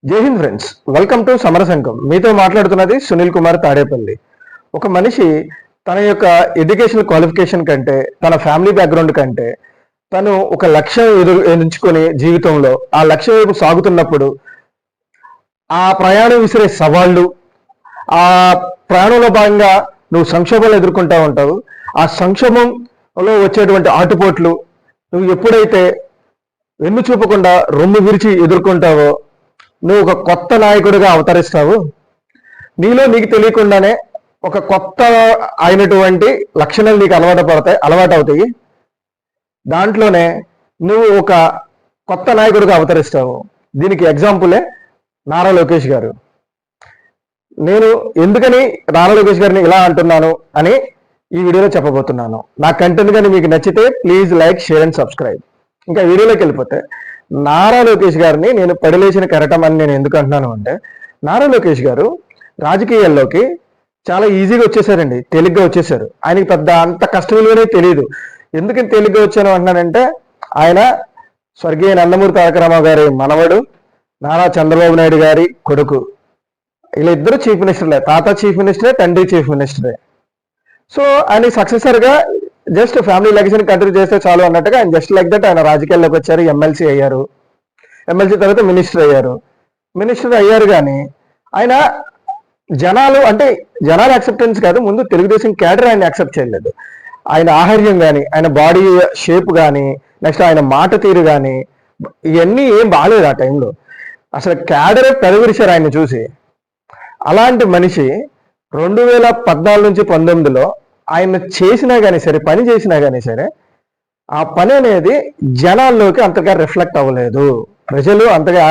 జై Hind friends, welcome to సమర సంఘం. మీతో మాట్లాడుతున్నది సునీల్ కుమార్ తాడేపల్లి. ఒక మనిషి తన యొక్క ఎడ్యుకేషన్ క్వాలిఫికేషన్ కంటే, తన ఫ్యామిలీ బ్యాక్గ్రౌండ్ కంటే, తను ఒక లక్ష్యం ఎంచుకొని జీవితంలో ఆ లక్ష్యం వైపు సాగుతున్నప్పుడు ఆ ప్రయాణం విసిరే సవాళ్ళు, ఆ ప్రయాణంలో భాగంగా నువ్వు సంక్షోభాలు ఎదుర్కొంటూ ఉంటావు. ఆ సంక్షోభంలో వచ్చేటువంటి ఆటుపోట్లు నువ్వు ఎప్పుడైతే వెన్ను చూపకుండా రొమ్ము విరిచి ఎదుర్కొంటావో నువ్వు ఒక కొత్త నాయకుడిగా అవతరిస్తావు. నీలో నీకు తెలియకుండానే ఒక కొత్త అయినటువంటి లక్షణాలు నీకు అలవాటు అవుతాయి. దాంట్లోనే నువ్వు ఒక కొత్త నాయకుడిగా అవతరిస్తావు. దీనికి ఎగ్జాంపులే నారా లోకేష్ గారు. నేను ఎందుకని నారా లోకేష్ గారిని ఇలా అంటున్నాను అని ఈ వీడియోలో చెప్పబోతున్నాను. నా కంటెంట్ కానీ మీకు నచ్చితే please like, share and subscribe. ఇంకా వీడియోలోకి వెళ్ళిపోతే, నారా లోకేష్ గారిని నేను పడిలేసిన కెరటం అని నేను ఎందుకు అంటున్నాను అంటే, నారా లోకేష్ గారు రాజకీయాల్లోకి చాలా ఈజీగా వచ్చేసారండి, తేలిగ్గా వచ్చేసారు. ఆయనకి పెద్ద అంత కష్టం విలువనే తెలియదు. ఎందుకని తేలిగ్గా వచ్చాను అంటున్నానంటే, ఆయన స్వర్గీయ నందమూరి తారక రామారావు గారి మనవడు, నారా చంద్రబాబు నాయుడు గారి కొడుకు. వీళ్ళిద్దరు చీఫ్ మినిస్టర్లే. తాత చీఫ్ మినిస్టరే, తండ్రి చీఫ్ మినిస్టరే. సో ఆయన సక్సెసర్గా జస్ట్ ఫ్యామిలీ లెగసీని కంటిన్యూ చేస్తే చాలు అన్నట్టుగా ఆయన జస్ట్ లైక్ దట్ ఆయన రాజకీయాల్లోకి వచ్చారు. ఎమ్మెల్సీ అయ్యారు. ఎమ్మెల్సీ తర్వాత మినిస్టర్ అయ్యారు. కానీ ఆయన జనాలు యాక్సెప్టెన్స్ కాదు, ముందు తెలుగుదేశం క్యాడర్ ఆయన యాక్సెప్ట్ చేయలేదు. ఆయన ఆహార్యం కానీ, ఆయన బాడీ షేప్ కానీ, నెక్స్ట్ ఆయన మాట తీరు కానీ, ఇవన్నీ ఏం బాగాలేదు ఆ టైంలో. అసలు క్యాడరే పెదవిరిశారు ఆయన చూసి. అలాంటి మనిషి 2014 నుంచి 19లో ఆయన చేసినా కానీ సరే, పని చేసినా కానీ సరే, ఆ పని అనేది జనాల్లోకి అంతగా రిఫ్లెక్ట్ అవ్వలేదు. ప్రజలు అంతగా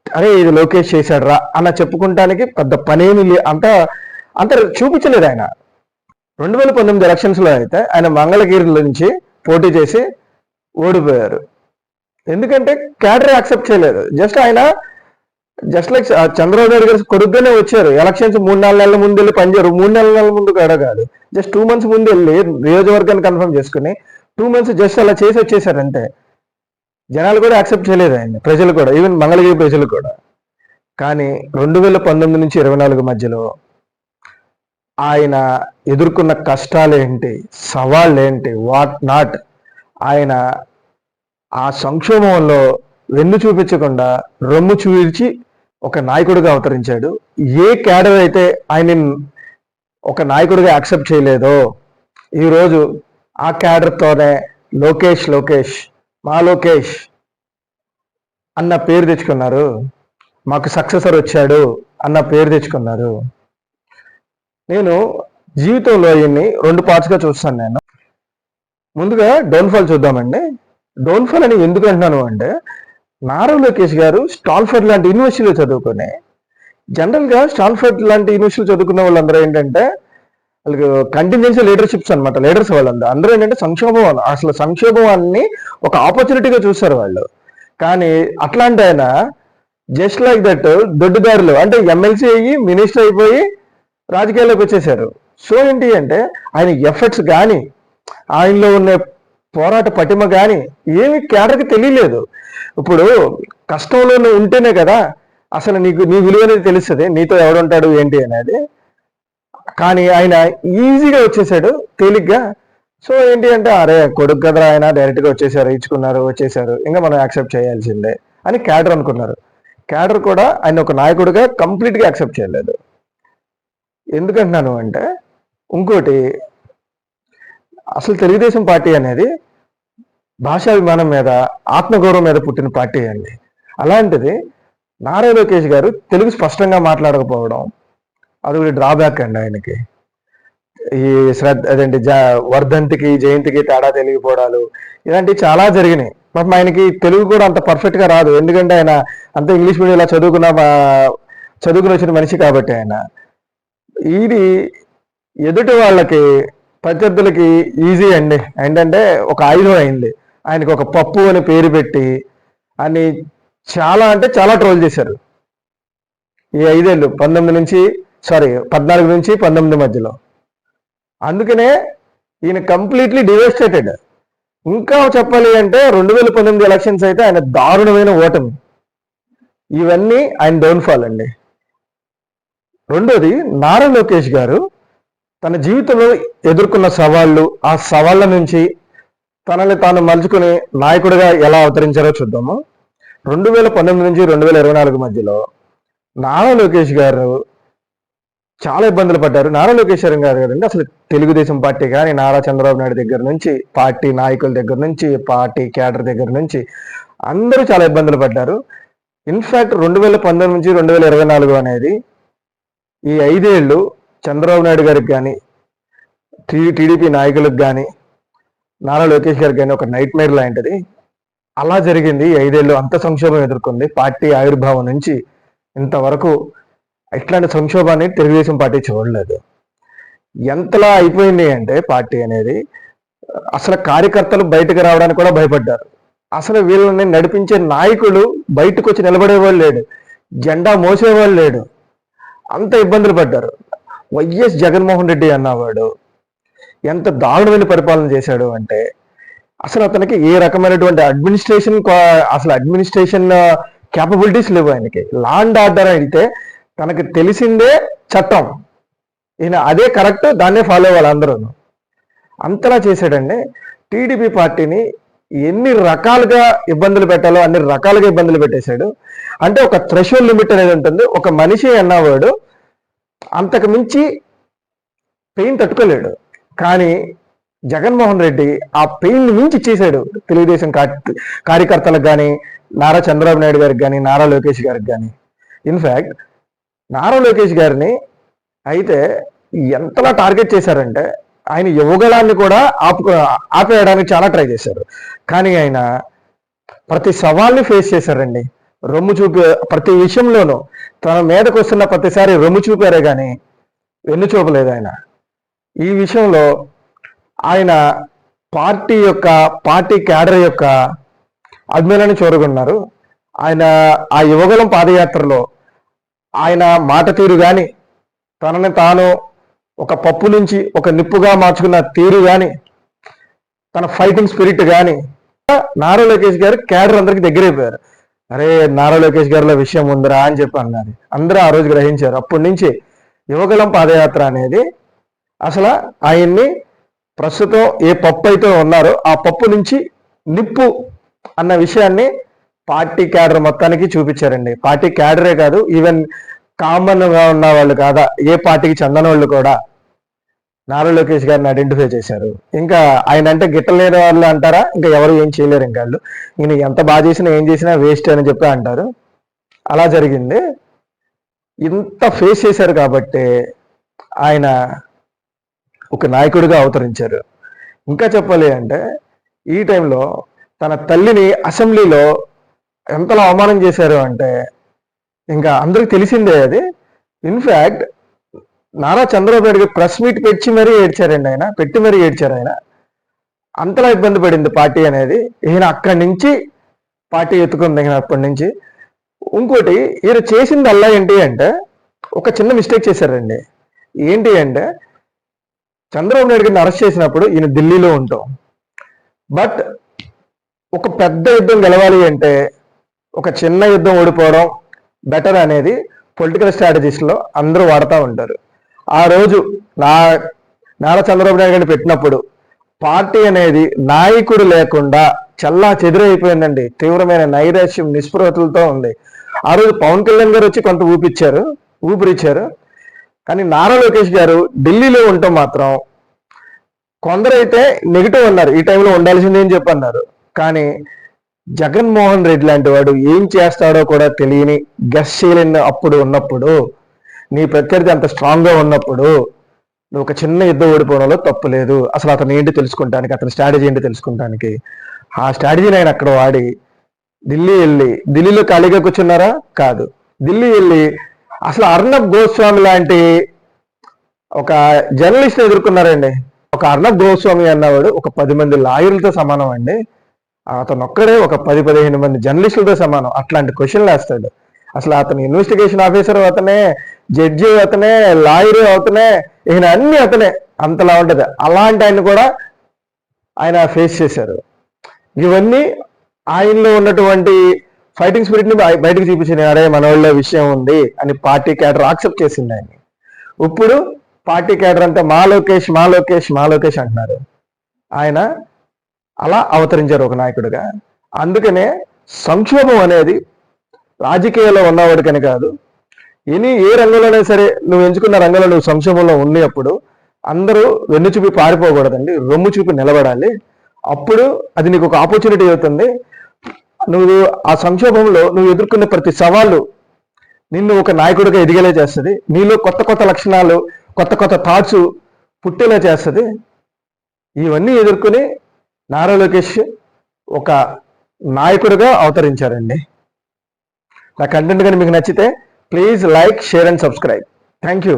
అరే ఇది లోకేష్ చేశాడు అన్న చెప్పుకుంటానికి పెద్ద పనేమి అంత చూపించలేదు ఆయన. 2019 ఎలక్షన్స్లో అయితే ఆయన మంగళగిరి నుంచి పోటీ చేసి ఓడిపోయారు. ఎందుకంటే క్యాడర్ యాక్సెప్ట్ చేయలేదు. జస్ట్ లైక్ చంద్రబాబు నాయుడు గారు కొడుకుగానే వచ్చారు. ఎలక్షన్స్ 3-4 నెలల ముందు వెళ్ళి పనిచేయరు. 3-4 నెలల ముందు కాదు, జస్ట్ 2 months ముందు వెళ్ళి నియోజకవర్గాన్ని కన్ఫర్మ్ చేసుకుని 2 months జస్ట్ అలా చేసి వచ్చేసారు అంతే. జనాలు కూడా యాక్సెప్ట్ చేయలేదు ఆయన, ప్రజలు కూడా, ఈవెన్ మంగళగిరి ప్రజలు కూడా. కానీ 2019 నుంచి 24 మధ్యలో ఆయన ఎదుర్కొన్న కష్టాలేంటి, సవాళ్ళేంటి, వాట్ నాట్, ఆయన ఆ సంక్షోభంలో వెన్ను చూపించకుండా రొమ్ము చూపించి ఒక నాయకుడిగా అవతరించాడు. ఏ క్యాడర్ అయితే ఆయన ఒక నాయకుడిగా యాక్సెప్ట్ చేయలేదో ఈరోజు ఆ క్యాడర్తోనే లోకేష్ మా లోకేష్ అన్న పేరు తెచ్చుకున్నారు. మాకు సక్సెసర్ వచ్చాడు అన్న పేరు తెచ్చుకున్నారు. నేను జీవితంలో ఈయన్ని 2 partsగా చూస్తాను. నేను ముందుగా డౌన్ఫాల్ చూద్దామండి. డౌన్ఫాల్ అని ఎందుకు అంటున్నాను అంటే, నారా లోకేష్ గారు స్టాన్ఫర్డ్ లాంటి యూనివర్సిటీలో చదువుకునే, జనరల్గా స్టాన్ఫర్డ్ లాంటి యూనివర్సిటీలో చదువుకున్న వాళ్ళందరూ ఏంటంటే వాళ్ళకి కంటింజెన్సీ లీడర్షిప్స్ అనమాట. లీడర్స్ అందరూ ఏంటంటే సంక్షోభాన్ని ఒక ఆపర్చునిటీగా చూస్తారు వాళ్ళు. కానీ అట్లాంటి ఆయన జస్ట్ లైక్ దట్ దొడ్డుదారులు అంటే ఎమ్మెల్సీ అయ్యి మినిస్టర్ అయిపోయి రాజకీయాల్లోకి వచ్చేసారు. సో ఏంటి అంటే ఆయన ఎఫర్ట్స్ కానీ, ఆయనలో ఉన్న పోరాట పటిమ కానీ ఏమి క్యాడర్కి తెలియలేదు. ఇప్పుడు కష్టంలో నువ్వు ఉంటేనే కదా అసలు నీ విలువ అనేది తెలుస్తుంది, నీతో ఎవడుంటాడు ఏంటి అనేది. కానీ ఆయన ఈజీగా వచ్చేసాడు, తేలిగ్గా. సో ఏంటి అంటే అరే కొడుకు కదరా ఆయన, డైరెక్ట్గా వచ్చేసారు, ఇంకా మనం యాక్సెప్ట్ చేయాల్సిందే అని క్యాడర్ అనుకున్నారు. క్యాడర్ కూడా ఆయన ఒక నాయకుడిగా కంప్లీట్గా యాక్సెప్ట్ చేయలేదు. ఎందుకంటున్నాను అంటే, ఇంకోటి, అసలు తెలుగుదేశం పార్టీ అనేది భాషాభిమానం మీద, ఆత్మగౌరవం మీద పుట్టిన పార్టీ అండి. అలాంటిది నారా లోకేష్ గారు తెలుగు స్పష్టంగా మాట్లాడకపోవడం అది ఒక డ్రాబ్యాక్ అండి ఆయనకి. ఈ వర్ధంతికి జయంతికి తేడా తెలియకపోవడాలు ఇలాంటివి చాలా జరిగినాయి. పాపం ఆయనకి తెలుగు కూడా అంత పర్ఫెక్ట్గా రాదు. ఎందుకంటే ఆయన అంత ఇంగ్లీష్ మీడియంలో చదువుకుని వచ్చిన మనిషి కాబట్టి ఆయన ఇది ఎదుటి వాళ్ళకి, ప్రత్యర్థులకి ఈజీ అండి. ఏంటంటే ఒక ఆయుధం అయింది. ఆయనకి ఒక పప్పు అని పేరు పెట్టి అని చాలా ట్రోల్ చేశారు ఈ 5 ఏళ్ళు, 14 నుంచి 19 మధ్యలో. అందుకనే ఈయన కంప్లీట్లీ డివెస్టేటెడ్. ఇంకా చెప్పాలి అంటే 2019 ఎలక్షన్స్ అయితే ఆయన దారుణమైన ఓటమి. ఇవన్నీ ఆయన డౌన్ఫాల్ అండి. రెండోది, నారా లోకేష్ గారు తన జీవితంలో ఎదుర్కొన్న సవాళ్ళు, ఆ సవాళ్ళ నుంచి తనని తాను మలుచుకుని నాయకుడిగా ఎలా అవతరించారో చూద్దాము. 2019 నుంచి 2024 మధ్యలో నారా లోకేష్ గారు చాలా ఇబ్బందులు పడ్డారు. నారా లోకేష్ గారు అంటే అసలు తెలుగుదేశం పార్టీ కానీ, నారా చంద్రబాబు నాయుడు దగ్గర నుంచి, పార్టీ నాయకుల దగ్గర నుంచి, పార్టీ క్యాడర్ దగ్గర నుంచి అందరూ చాలా ఇబ్బందులు పడ్డారు. ఇన్ఫ్యాక్ట్ 2019 నుంచి 2024 అనేది ఈ 5 ఏళ్ళు చంద్రబాబు నాయుడు గారికి కానీ, టీడీపీ నాయకులకు కానీ, నారా లోకేష్ గారికి కానీ ఒక నైట్ మేర్ లాంటిది. అలా జరిగింది. 5 ఏళ్ళు అంత సంక్షోభం ఎదుర్కొంది. పార్టీ ఆవిర్భావం నుంచి ఇంతవరకు ఇట్లాంటి సంక్షోభాన్ని తెలుగుదేశం పార్టీ చూడలేదు. ఎంతలా అయిపోయింది అంటే పార్టీ అనేది, అసలు కార్యకర్తలు బయటకు రావడానికి కూడా భయపడ్డారు. అసలు వీళ్ళని నడిపించే నాయకులు బయటకు వచ్చి నిలబడేవాళ్ళు లేడు, జెండా మోసేవాళ్ళు లేడు. అంత ఇబ్బందులు పడ్డారు. వైఎస్ జగన్మోహన్ రెడ్డి అన్నవాడు ఎంత దారుణమైన పరిపాలన చేశాడు అంటే, అసలు అతనికి ఏ రకమైనటువంటి అడ్మినిస్ట్రేషన్ క్యాపబిలిటీస్ లేవు ఆయనకి. లా అండ్ ఆర్డర్ అయితే తనకు తెలిసిందే చట్టం, ఈయన అదే కరెక్ట్, దాన్నే ఫాలో అవ్వాలి అందరూ. అంతలా చేశాడండి. టీడీపీ పార్టీని ఎన్ని రకాలుగా ఇబ్బందులు పెట్టాలో అన్ని రకాలుగా ఇబ్బందులు పెట్టేశాడు. అంటే ఒక థ్రెషోల్డ్ లిమిట్ అనేది ఉంటుంది. ఒక మనిషి అన్నవాడు అంతకు మించి పెయిన్ తట్టుకోలేడు. కానీ జగన్మోహన్ రెడ్డి ఆ పెయిన్ మించి ఇచ్చేసాడు తెలుగుదేశం కార్యకర్తలకు కానీ, నారా చంద్రబాబు నాయుడు గారికి కానీ, నారా లోకేష్ గారికి కానీ. ఇన్ఫ్యాక్ట్ నారా లోకేష్ గారిని అయితే ఎంతలా టార్గెట్ చేశారంటే, ఆయన యువగలాన్ని కూడా ఆపేయడానికి చాలా ట్రై చేశారు. కానీ ఆయన ప్రతి సవాల్ని ఫేస్ చేశారండి. రొమ్ము చూపే ప్రతి విషయంలోనూ తన మీదకు వస్తున్న ప్రతిసారి రొమ్ము చూపారే కానీ వెన్ను చూపలేదు ఆయన. ఈ విషయంలో ఆయన పార్టీ క్యాడర్ యొక్క అభిమానాన్ని చూరగొన్నారు. ఆయన ఆ యువగలం పాదయాత్రలో ఆయన మాట తీరు కానీ, తనని తాను ఒక పప్పు నుంచి ఒక నిప్పుగా మార్చుకున్న తీరు కానీ, తన ఫైటింగ్ స్పిరిట్ కానీ, నారా లోకేష్ గారు క్యాడర్ అందరికి దగ్గరైపోయారు. అరే, నారా లోకేష్ గారిలో విషయం ఉందిరా అని చెప్పి అన్నారు. అందరూ ఆ రోజు గ్రహించారు. అప్పటి నుంచి యువగలం పాదయాత్ర అనేది అసలు ఆయన్ని ప్రస్తుతం ఏ పప్పు అయితే ఉన్నారో ఆ పప్పు నుంచి నిప్పు అన్న విషయాన్ని పార్టీ క్యాడర్ మొత్తానికి చూపించారండి. పార్టీ క్యాడరే కాదు, ఈవెన్ కామన్ గా ఉన్న వాళ్ళు కాదా, ఏ పార్టీకి చెందని వాళ్ళు కూడా నారా లోకేష్ గారిని ఐడెంటిఫై చేశారు. ఇంకా ఆయన అంటే గిట్టలేని వాళ్ళు అంటారా, ఇంకా ఎవరు ఏం చేయలేరు. ఇంకా వాళ్ళు ఈయన ఎంత బాగా చేసినా ఏం చేసినా వేస్ట్ అని చెప్పి అంటారు. అలా జరిగింది. ఇంత ఫేస్ చేశారు కాబట్టి ఆయన ఒక నాయకుడిగా అవతరించారు. ఇంకా చెప్పాలి అంటే, ఈ టైంలో తన తల్లిని అసెంబ్లీలో ఎంతలా అవమానం చేశారు అంటే ఇంకా అందరికి తెలిసిందే అది. In fact Nara Chandrababu Naidu press meet పెట్టి మరీ ఏడ్చారండి. ఆయన అంతలా ఇబ్బంది పడింది పార్టీ అనేది. ఈయన అక్కడి నుంచి పార్టీ ఎత్తుకుంది. ఈయన అప్పటి నుంచి. ఇంకోటి, ఈయన చేసింది అల్లా ఏంటి అంటే ఒక చిన్న మిస్టేక్ చేశారండి. ఏంటి అంటే, చంద్రబాబు నాయుడు గారిని అరెస్ట్ చేసినప్పుడు ఈయన ఢిల్లీలో ఉంటాం. బట్ ఒక పెద్ద యుద్ధం గెలవాలి అంటే ఒక చిన్న యుద్ధం ఓడిపోవడం బెటర్ అనేది పొలిటికల్ స్ట్రాటజీస్లో అందరూ వాడుతూ ఉంటారు. ఆ రోజు నారా చంద్రబాబు నాయుడు గారిని పెట్టినప్పుడు పార్టీ అనేది నాయకుడు లేకుండా చల్లా చెదురైపోయిందండి. తీవ్రమైన నైరాశ్యం, నిస్పృహతులతో ఉంది. ఆ రోజు పవన్ కళ్యాణ్ గారు వచ్చి కొంత ఊపిరిచ్చారు. కానీ నారా లోకేష్ గారు ఢిల్లీలో ఉండటం మాత్రం కొందరైతే నెగిటివ్ అన్నారు, ఈ టైంలో ఉండాల్సిందే అని చెప్పి అన్నారు. కానీ జగన్మోహన్ రెడ్డి లాంటి వాడు ఏం చేస్తాడో కూడా తెలియని, గెస్ చేయలేని అప్పుడు ఉన్నప్పుడు, నీ ప్రత్యర్థి అంత స్ట్రాంగ్గా ఉన్నప్పుడు నువ్వు ఒక చిన్న యుద్ధం ఓడిపోవడంలో తప్పు లేదు. అసలు అతను ఏంటి తెలుసుకుంటానికి, అతని స్ట్రాటజీ ఏంటి తెలుసుకుంటానికి, ఆ స్ట్రాటజీని ఆయన అక్కడ వాడి ఢిల్లీలో ఖాళీగా కూర్చున్నారా? కాదు. ఢిల్లీ వెళ్ళి అసలు అర్నబ్ గోస్వామి లాంటి ఒక జర్నలిస్ట్ ఎదుర్కొన్నారండి. ఒక అర్నబ్ గోస్వామి అన్నవాడు ఒక 10 మంది లాయర్లతో సమానం అండి. అతను ఒక్కడే ఒక 10-15 మంది జర్నలిస్టులతో సమానం. అట్లాంటి క్వశ్చన్లు వేస్తాడు. అసలు అతను ఇన్వెస్టిగేషన్ ఆఫీసర్ అతనే, జడ్జి అతనే, లాయర్ అతనే, ఈయన అన్ని అతనే. అంతలా ఉంటది. అలాంటి ఆయన కూడా ఆయన ఫేస్ చేశారు. ఇవన్నీ ఆయనలో ఉన్నటువంటి ఫైటింగ్ స్పిరిట్ ని బయటకు చూపించింది. అరే మన వాళ్ళ విషయం ఉంది అని పార్టీ క్యాడర్ యాక్సెప్ట్ చేసింది ఆయన్ని. ఇప్పుడు పార్టీ క్యాడర్ అంతా మా లోకేష్ మా లోకేష్ మా లోకేష్ అంటున్నారు. ఆయన అలా అవతరించారు ఒక నాయకుడిగా. అందుకనే సంక్షోభం అనేది రాజకీయాల్లో ఉన్నవాడికని కాదు, ఏ రంగంలోనే సరే నువ్వు ఎంచుకున్న రంగంలో నువ్వు సంక్షోభంలో ఉన్నప్పుడు అందరూ వెన్ను చూపి పారిపోకూడదండి, రొమ్ము చూపి నిలబడాలి. అప్పుడు అది నీకు ఒక ఆపర్చునిటీ అవుతుంది. నువ్వు ఆ సంక్షోభంలో నువ్వు ఎదుర్కొన్న ప్రతి సవాళ్ళు నిన్ను ఒక నాయకుడిగా ఎదిగేలా చేస్తుంది. నీలో కొత్త కొత్త లక్షణాలు, కొత్త కొత్త థాట్స్ పుట్టేలా చేస్తుంది. ఇవన్నీ ఎదుర్కొని నారా లోకేష్ ఒక నాయకుడిగా అవతరించారండి. నా కంటెంట్ కానీ మీకు నచ్చితే please like, share and subscribe. Thank you.